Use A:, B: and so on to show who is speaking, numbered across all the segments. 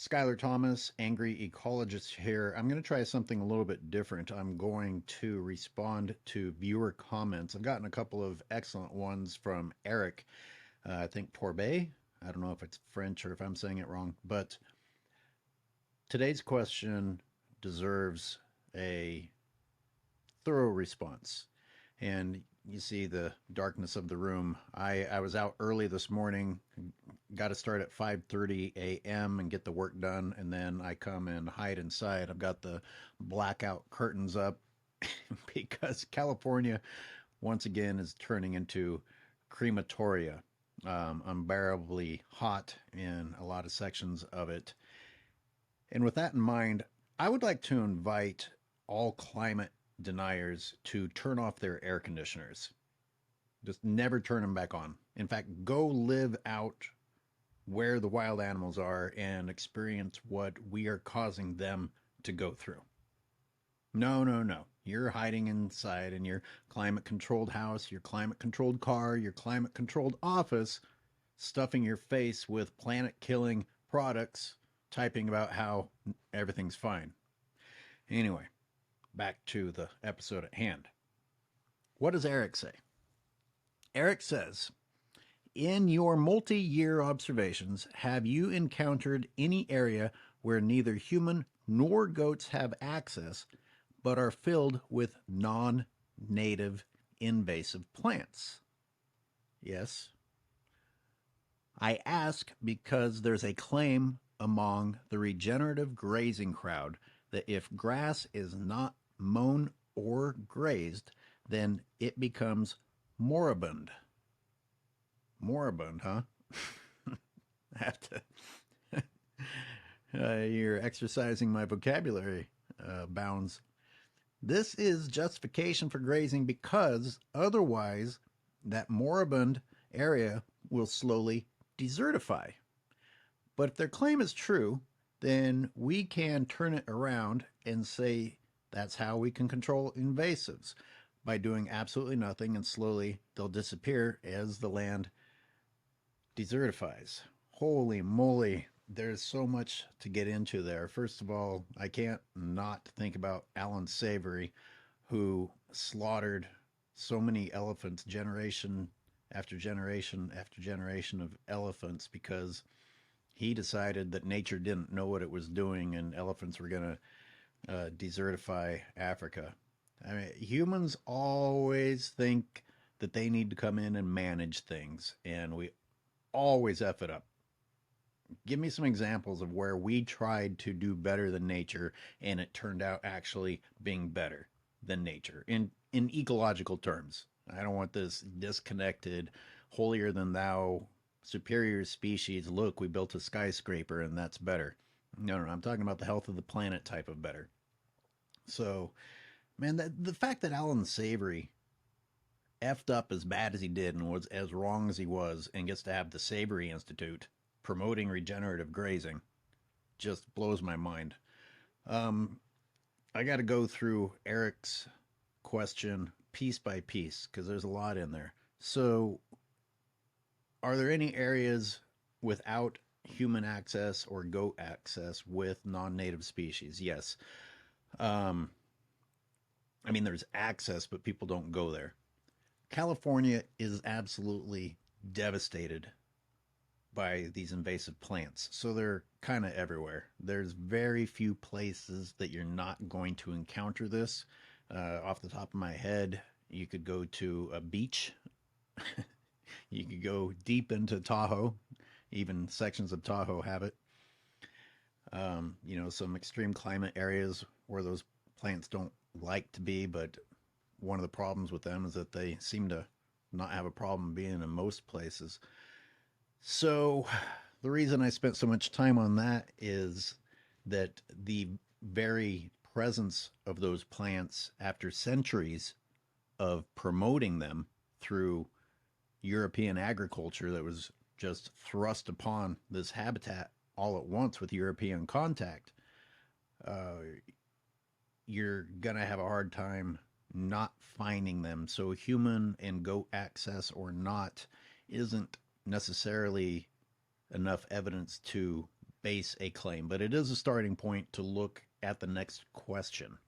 A: Skylar Thomas, Angry Ecologist here. I'm going to try something a little bit different. I'm going to respond to viewer comments. I've gotten a couple of excellent ones from Eric, I think Torbay. I don't know if it's French or if I'm saying it wrong, but today's question deserves a thorough response. And you see the darkness of the room. I was out early this morning, got to start at 5:30 a.m. and get the work done, and then I come and hide inside. I've got the blackout curtains up because California once again is turning into crematoria, unbearably hot in a lot of sections of it. And with that in mind, I would like to invite all climate deniers to turn off their air conditioners. Just never turn them back on. In fact, go live out where the wild animals are and experience what we are causing them to go through. No, no, no. You're hiding inside in your climate controlled house, your climate controlled car, your climate controlled office, stuffing your face with planet killing products, typing about how everything's fine. Anyway, back to the episode at hand. What does Eric say? Eric says, in your multi year observations, have you encountered any area where neither human nor goats have access but are filled with non native invasive plants? Yes. I ask because there's a claim among the regenerative grazing crowd that if grass is not mown or grazed, then it becomes moribund. Moribund, huh? I have to. You're exercising my vocabulary bounds. This is justification for grazing because otherwise that moribund area will slowly desertify. But if their claim is true, then we can turn it around and say that's how we can control invasives by doing absolutely nothing, and slowly they'll disappear as the land desertifies. Holy moly, there's so much to get into there. First of all, I can't not think about Alan Savory, who slaughtered so many elephants generation after generation after generation of elephants because he decided that nature didn't know what it was doing and elephants were going to desertify Africa. I mean, humans always think that they need to come in and manage things, and we always F it up. Give me some examples of where we tried to do better than nature and it turned out actually being better than nature in ecological terms. I don't want this disconnected, holier than thou, superior species. Look, we built a skyscraper and that's better. No, no, no, I'm talking about the health of the planet type of better. So, man, the fact that Alan Savory effed up as bad as he did and was as wrong as he was and gets to have the Savory Institute promoting regenerative grazing just blows my mind. Um, I got to go through Eric's question piece by piece because there's a lot in there. So, are there any areas without human access or goat access with non native species? Yes. Um, I mean, there's access, but people don't go there. California is absolutely devastated by these invasive plants. So they're kind of everywhere. There's very few places that you're not going to encounter this. Off the top of my head, you could go to a beach. You could go deep into Tahoe. Even sections of Tahoe have it. Some extreme climate areas where those plants don't like to be, but one of the problems with them is that they seem to not have a problem being in most places. So, the reason I spent so much time on that is that the very presence of those plants after centuries of promoting them through European agriculture that was just thrust upon this habitat all at once with European contact, uh, you're going to have a hard time not finding them. So, human and goat access or not isn't necessarily enough evidence to base a claim, but it is a starting point to look at the next question.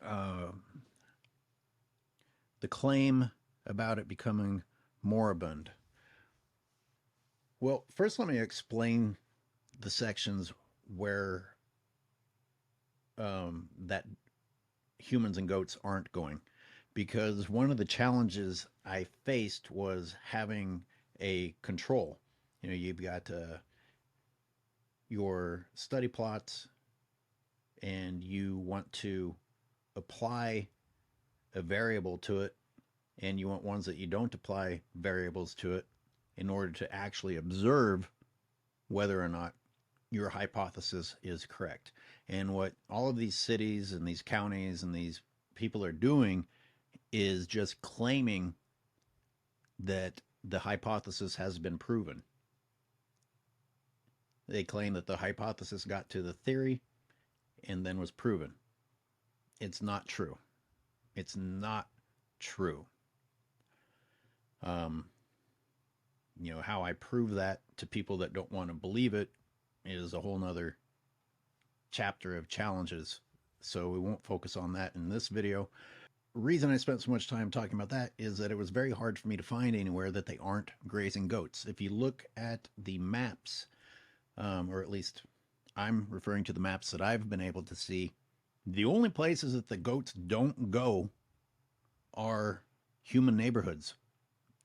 A: The claim about it becoming moribund. Well, first let me explain the sections where that humans and goats aren't going, because one of the challenges I faced was having a control. You know, you've got your study plots, and you want to apply a variable to it, and you want ones that you don't apply variables to it in order to actually observe whether or not your hypothesis is correct. And what all of these cities and these counties and these people are doing is just claiming that the hypothesis has been proven. They claim that the hypothesis got to the theory and then was proven. It's not true. It's not true. You know, how I prove that to people that don't want to believe it is a whole nother chapter of challenges. So we won't focus on that in this video. The reason I spent so much time talking about that is that it was very hard for me to find anywhere that they aren't grazing goats. If you look at the maps, or at least I'm referring to the maps that I've been able to see, the only places that the goats don't go are human neighborhoods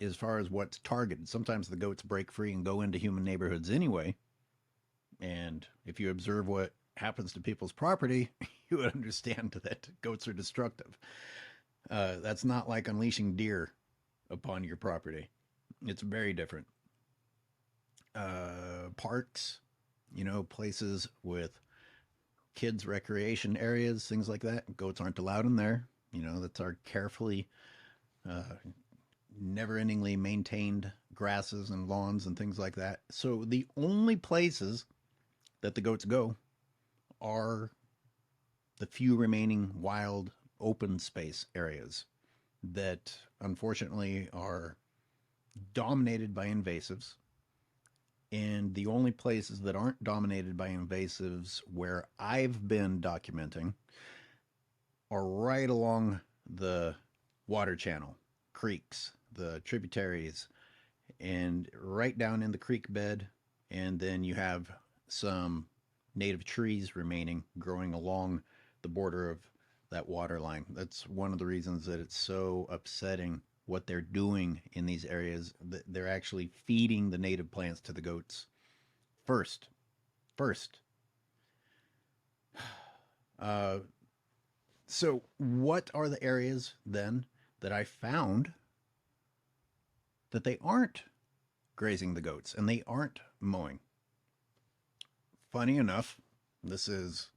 A: as far as what's targeted. Sometimes the goats break free and go into human neighborhoods anyway. And if you observe what happens to people's property, you would understand that goats are destructive. That's not like unleashing deer upon your property. It's very different. Parks, you know, places with kids' recreation areas, things like that. Goats aren't allowed in there. You know, that's our carefully, never-endingly maintained grasses and lawns and things like that. So the only places that the goats go are the few remaining wild open space areas that unfortunately are dominated by invasives. And the only places that aren't dominated by invasives where I've been documenting are right along the water channel, creeks, the tributaries, and right down in the creek bed. And then you have some native trees remaining growing along the border of that water line. That's one of the reasons that it's so upsetting what they're doing in these areas. They're actually feeding the native plants to the goats first. So what are the areas then that I found that they aren't grazing the goats and they aren't mowing? Funny enough, this is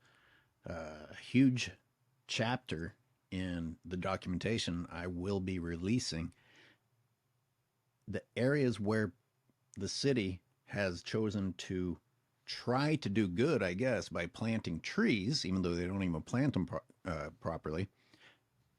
A: a huge chapter in the documentation I will be releasing. The areas where the city has chosen to try to do good, I guess, by planting trees, even though they don't even plant them properly.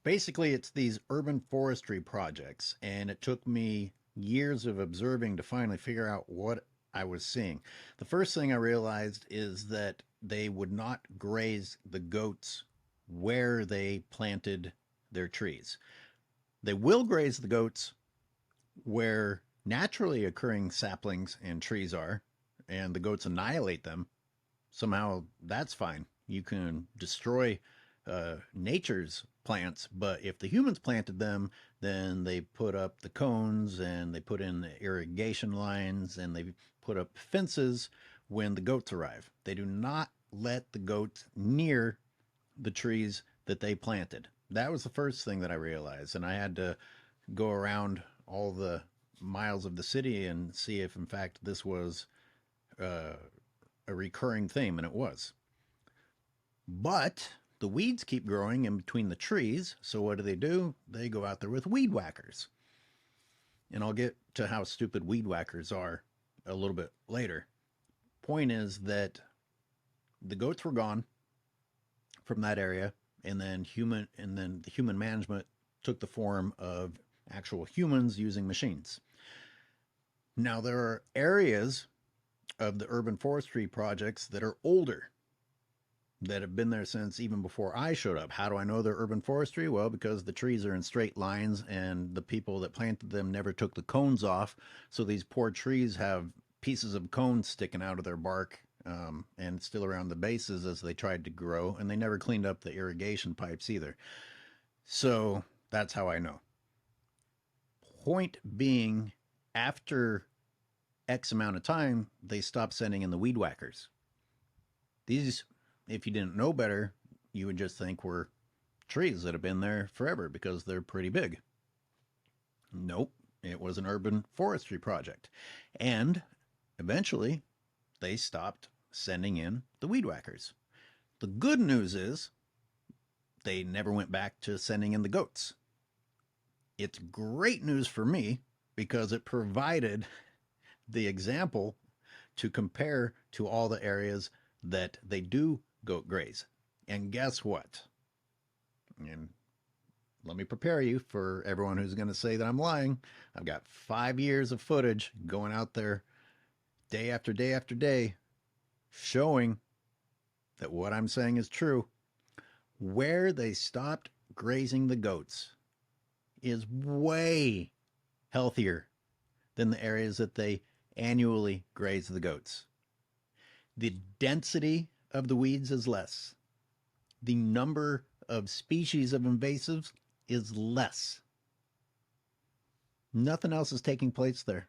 A: Basically, it's these urban forestry projects, and it took me years of observing to finally figure out what I was seeing. The first thing I realized is that they would not graze the goats where they planted their trees. They will graze the goats where naturally occurring saplings and trees are, and the goats annihilate them. Somehow that's fine. You can destroy nature's plants, but if the humans planted them, then they put up the cones and they put in the irrigation lines and they put up fences when the goats arrive. They do not let the goats near the trees that they planted. That was the first thing that I realized, and I had to go around all the miles of the city and see if in fact this was a recurring theme, and it was. But the weeds keep growing in between the trees, so what do? They go out there with weed whackers. And I'll get to how stupid weed whackers are a little bit later. Point is that the goats were gone from that area, and then the human management took the form of actual humans using machines. Now there are areas of the urban forestry projects that are older, that have been there since even before I showed up. How do I know they're urban forestry? Well, because the trees are in straight lines and the people that planted them never took the cones off. So these poor trees have pieces of cones sticking out of their bark, and still around the bases as they tried to grow. And they never cleaned up the irrigation pipes either. So that's how I know. Point being, after X amount of time, they stopped sending in the weed whackers. These, if you didn't know better, you would just think were trees that have been there forever because they're pretty big. Nope, it was an urban forestry project. And eventually, they stopped sending in the weed whackers. The good news is they never went back to sending in the goats. It's great news for me because it provided the example to compare to all the areas that they do goat graze. And guess what? And let me prepare you for everyone who's going to say that I'm lying. I've got 5 years of footage going out there day after day after day showing that what I'm saying is true. Where they stopped grazing the goats is way healthier than the areas that they annually graze the goats. The density of the weeds is less. The number of species of invasives is less. Nothing else is taking place there.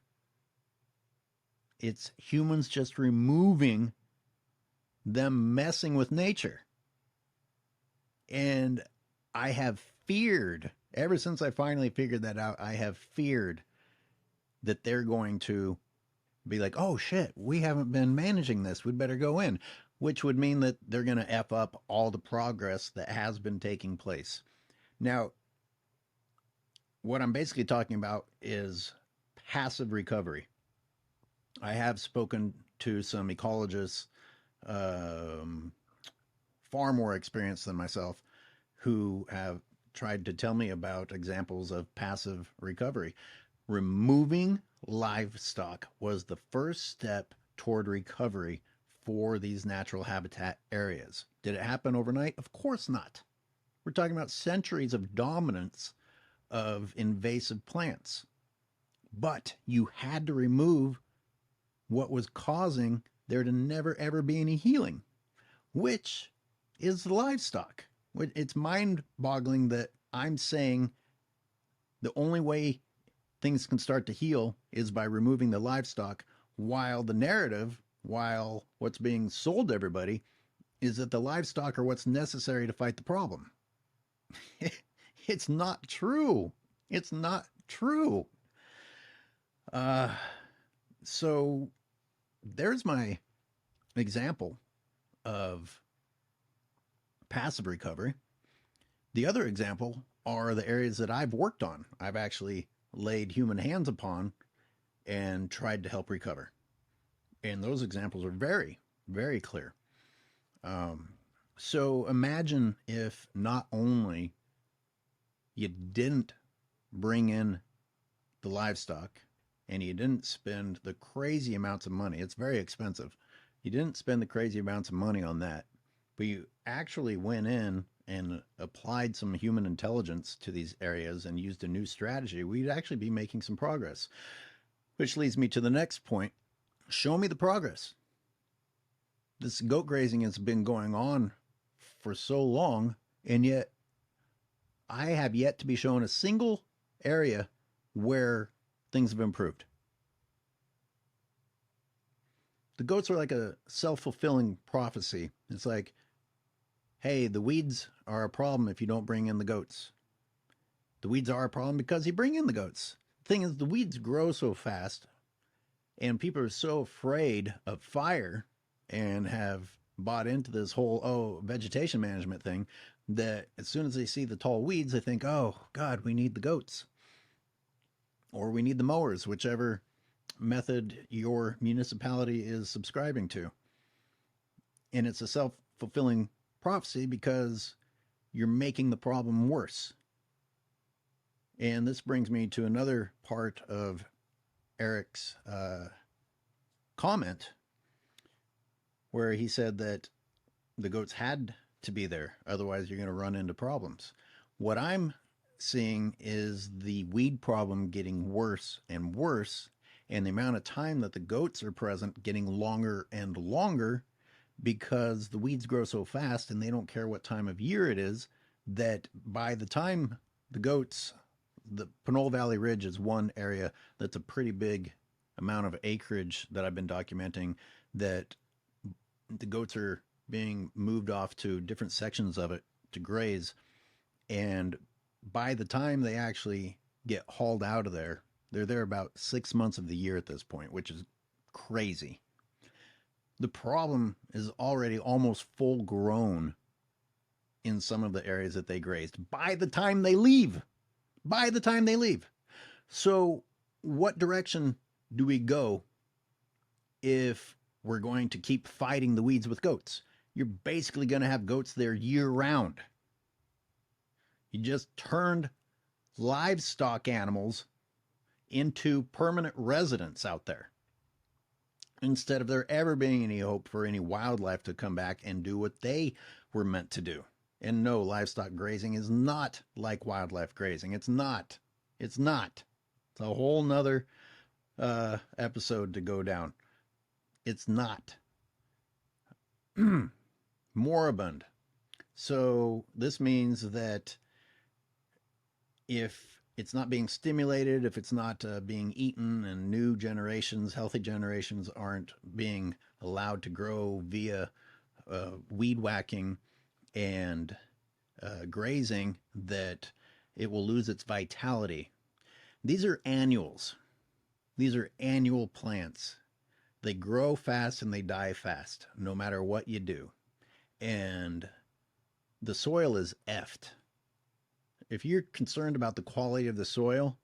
A: It's humans just removing them messing with nature. And I have feared, ever since I finally figured that out, I have feared that they're going to be like, oh shit, we haven't been managing this, we'd better go in, which would mean that they're going to F up all the progress that has been taking place. Now, what I'm basically talking about is passive recovery. I have spoken to some ecologists, far more experienced than myself, who have tried to tell me about examples of passive recovery. Removing livestock was the first step toward recovery for these natural habitat areas. Did it happen overnight? Of course not. We're talking about centuries of dominance of invasive plants. But you had to remove what was causing there to never ever be any healing, which is the livestock. It's mind-boggling that I'm saying the only way things can start to heal is by removing the livestock, while the narrative, while what's being sold to everybody, is that the livestock are what's necessary to fight the problem. It's not true. It's not true. So there's my example of passive recovery. The other example are the areas that I've worked on. I've actually laid human hands upon and tried to help recover. And those examples are very, very clear. So imagine if not only you didn't bring in the livestock and you didn't spend the crazy amounts of money. It's very expensive. You didn't spend the crazy amounts of money on that, but you actually went in and applied some human intelligence to these areas and used a new strategy. We'd actually be making some progress, which leads me to the next point. Show me the progress. This goat grazing has been going on for so long, and yet I have yet to be shown a single area where things have improved. The goats are like a self-fulfilling prophecy. It's like, hey, the weeds are a problem if you don't bring in the goats. The weeds are a problem because you bring in the goats. The thing is, the weeds grow so fast, and people are so afraid of fire and have bought into this whole, vegetation management thing, that as soon as they see the tall weeds, they think, oh, God, we need the goats. Or we need the mowers, whichever method your municipality is subscribing to. And it's a self-fulfilling prophecy because you're making the problem worse. And this brings me to another part of Eric's comment. where he said that the goats had to be there, otherwise you're going to run into problems. What I'm seeing is the weed problem getting worse and worse, and the amount of time that the goats are present getting longer and longer, because the weeds grow so fast and they don't care what time of year it is, that by the time the goats, the Pinole Valley Ridge is one area that's a pretty big amount of acreage that I've been documenting, that the goats are being moved off to different sections of it to graze. And by the time they actually get hauled out of there, they're there about 6 months of the year at this point, which is crazy. The problem is already almost full grown in some of the areas that they grazed by the time they leave. By the time they leave. So, what direction do we go if we're going to keep fighting the weeds with goats? You're basically going to have goats there year round. You just turned livestock animals into permanent residents out there, instead of there ever being any hope for any wildlife to come back and do what they were meant to do. And no, livestock grazing is not like wildlife grazing. It's not. It's not. It's a whole nother episode to go down. It's not. Moribund. So this means that if it's not being stimulated, if it's not being eaten, and new generations, healthy generations, aren't being allowed to grow via weed whacking and grazing, that it will lose its vitality. These are annuals. These are annual plants. They grow fast and they die fast, no matter what you do. And the soil is effed. If you're concerned about the quality of the soil,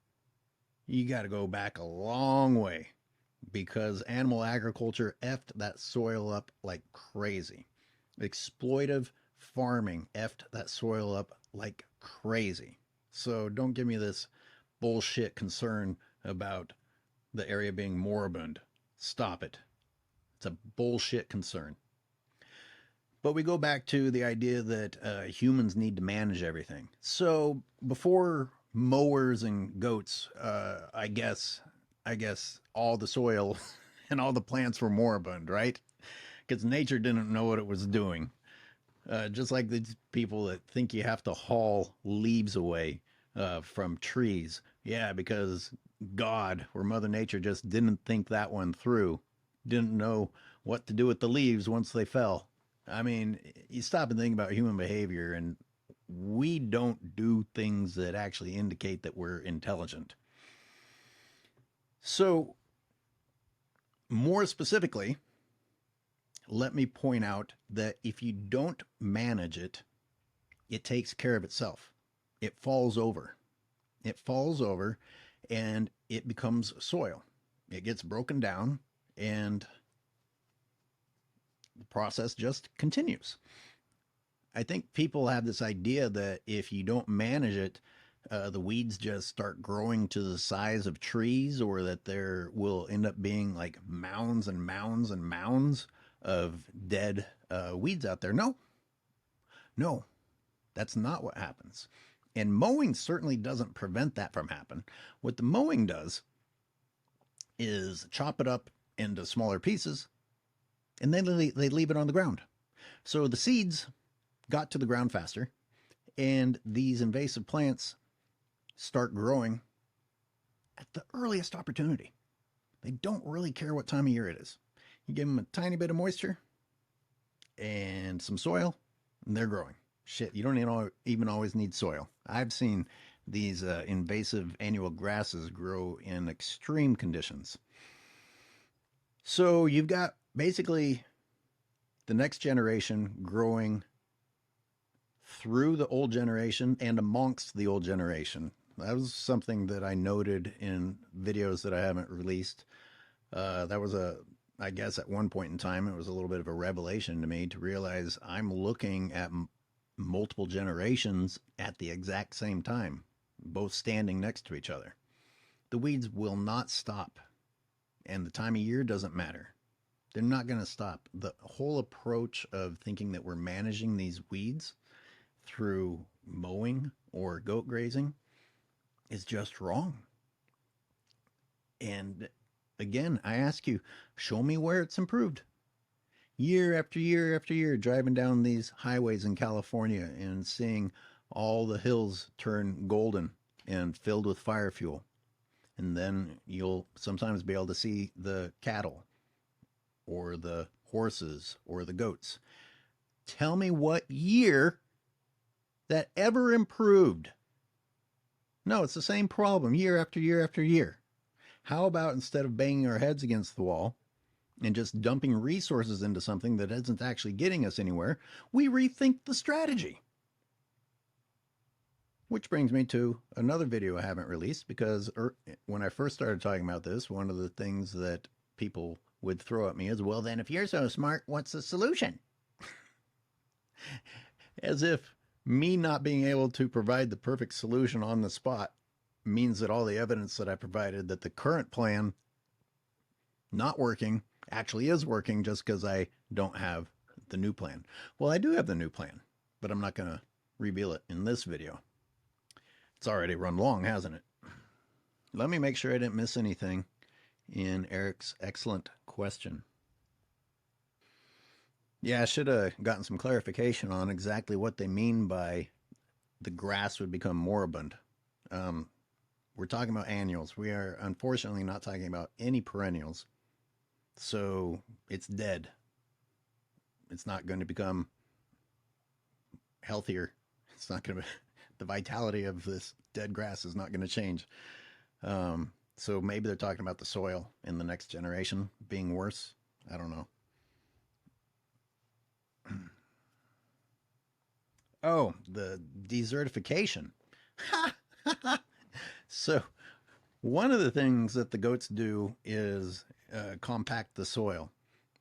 A: you got to go back a long way, because animal agriculture effed that soil up like crazy. Exploitive farming effed that soil up like crazy. So don't give me this bullshit concern about the area being moribund. Stop it. It's a bullshit concern. But we go back to the idea that humans need to manage everything. So before mowers and goats, I guess all the soil and all the plants were moribund, right? Because nature didn't know what it was doing. Just like these people that think you have to haul leaves away from trees. Yeah, because God or Mother Nature just didn't think that one through. Didn't know what to do with the leaves once they fell. I mean, you stop and think about human behavior, and we don't do things that actually indicate that we're intelligent. So, more specifically, let me point out that if you don't manage it, it takes care of itself. It falls over. It falls over and it becomes soil. It gets broken down and the process just continues. I think people have this idea that if you don't manage it, the weeds just start growing to the size of trees, or that there will end up being like mounds and mounds and mounds of dead weeds out there. No, no, that's not what happens. And mowing certainly doesn't prevent that from happening. What the mowing does is chop it up into smaller pieces, and then they leave it on the ground. So the seeds got to the ground faster, and these invasive plants start growing at the earliest opportunity. They don't really care what time of year it is. You give them a tiny bit of moisture and some soil, and they're growing. Shit, you don't even always need soil. I've seen these invasive annual grasses grow in extreme conditions. So you've got basically the next generation growing through the old generation and amongst the old generation. That was something that I noted in videos that I haven't released. That was I guess at one point in time, it was a little bit of a revelation to me to realize I'm looking at multiple generations at the exact same time, both standing next to each other. The weeds will not stop, and the time of year doesn't matter. They're not going to stop. The whole approach of thinking that we're managing these weeds through mowing or goat grazing is just wrong. And again, I ask you, show me where it's improved. Year after year after year, driving down these highways in California and seeing all the hills turn golden and filled with fire fuel. And then you'll sometimes be able to see the cattle or the horses or the goats. Tell me what year that ever improved. No, it's the same problem year after year after year. How about instead of banging our heads against the wall and just dumping resources into something that isn't actually getting us anywhere, we rethink the strategy? Which brings me to another video I haven't released, because when I first started talking about this, one of the things that people would throw at me is, well, then if you're so smart, what's the solution? As if me not being able to provide the perfect solution on the spot means that all the evidence that I provided that the current plan not working actually is working, just because I don't have the new plan. Well, I do have the new plan, but I'm not going to reveal it in this video. It's already run long, hasn't it? Let me make sure I didn't miss anything in Eric's excellent question. Yeah, I should have gotten some clarification on exactly what they mean by the grass would become moribund. We're talking about annuals. We are unfortunately not talking about any perennials. So it's dead. It's not going to become healthier. It's not going to, the vitality of this dead grass is not going to change. So maybe they're talking about the soil in the next generation being worse. I don't know. Oh, the desertification. So one of the things that the goats do is compact the soil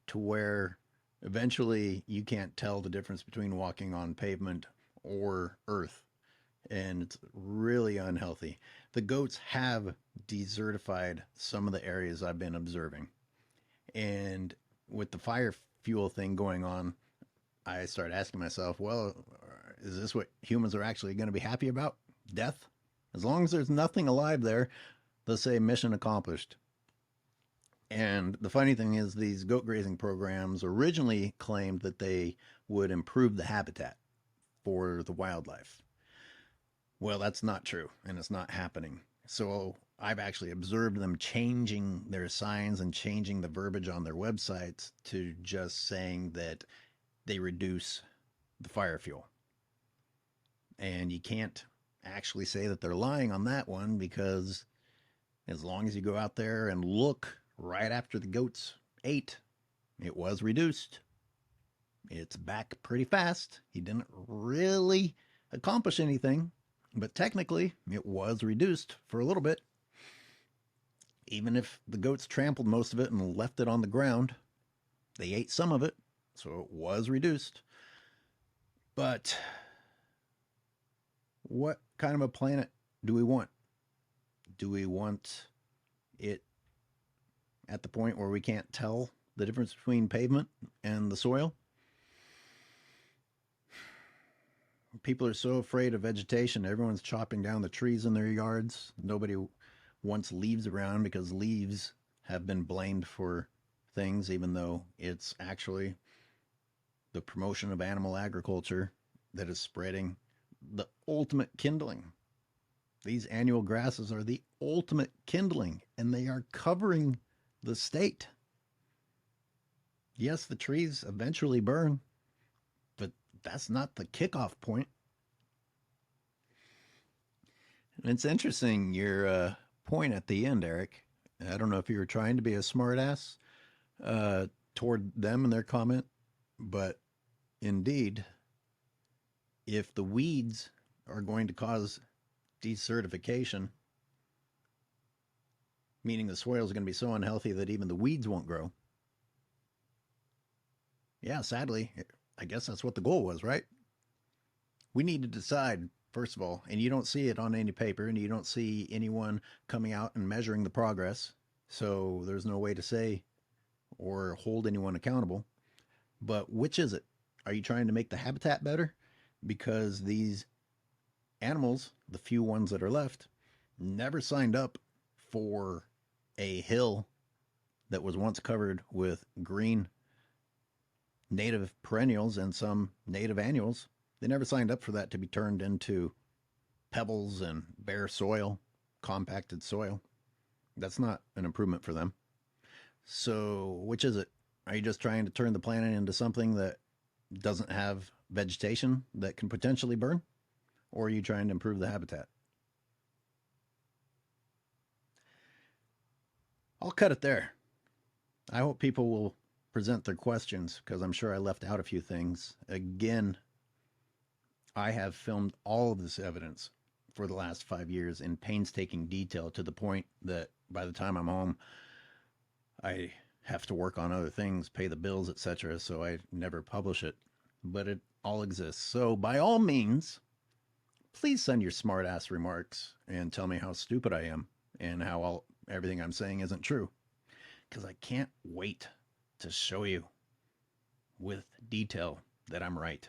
A: to where eventually you can't tell the difference between walking on pavement or earth. And it's really unhealthy. The goats have desertified some of the areas I've been observing. And with the fire fuel thing going on, I started asking myself, well, is this what humans are actually going to be happy about? Death? As long as there's nothing alive there, they'll say mission accomplished. And the funny thing is, these goat grazing programs originally claimed that they would improve the habitat for the wildlife. Well, that's not true, and it's not happening. So I've actually observed them changing their signs and changing the verbiage on their websites to just saying that they reduce the fire fuel. And you can't actually say that they're lying on that one, because as long as you go out there and look right after the goats ate, it was reduced. It's back pretty fast. He didn't really accomplish anything, but technically it was reduced for a little bit. Even if the goats trampled most of it and left it on the ground, they ate some of it, so it was reduced. But what kind of a planet do we want? Do we want it at the point where we can't tell the difference between pavement and the soil? People are so afraid of vegetation. Everyone's chopping down the trees in their yards. Nobody wants leaves around, because leaves have been blamed for things, even though it's actually the promotion of animal agriculture that is spreading the ultimate kindling. These annual grasses are the ultimate kindling, and they are covering the state. Yes, the trees eventually burn, but that's not the kickoff point. And it's interesting, your point at the end, Eric. I don't know if you were trying to be a smartass toward them and their comment, but indeed, if the weeds are going to cause desertification, meaning the soil is going to be so unhealthy that even the weeds won't grow. Yeah, sadly, I guess that's what the goal was, right? We need to decide, first of all, and you don't see it on any paper, and you don't see anyone coming out and measuring the progress. So there's no way to say or hold anyone accountable. But which is it? Are you trying to make the habitat better? Because these animals, the few ones that are left, never signed up for a hill that was once covered with green native perennials and some native annuals. They never signed up for that to be turned into pebbles and bare soil, compacted soil. That's not an improvement for them. So, which is it? Are you just trying to turn the planet into something that doesn't have vegetation that can potentially burn? Or are you trying to improve the habitat? I'll cut it there. I hope people will present their questions because I'm sure I left out a few things. Again, I have filmed all of this evidence for the last 5 years in painstaking detail to the point that by the time I'm home, I have to work on other things, pay the bills, etc. So I never publish it, but it all exists. So by all means, please send your smart ass remarks and tell me how stupid I am and how everything I'm saying isn't true. Because I can't wait to show you with detail that I'm right.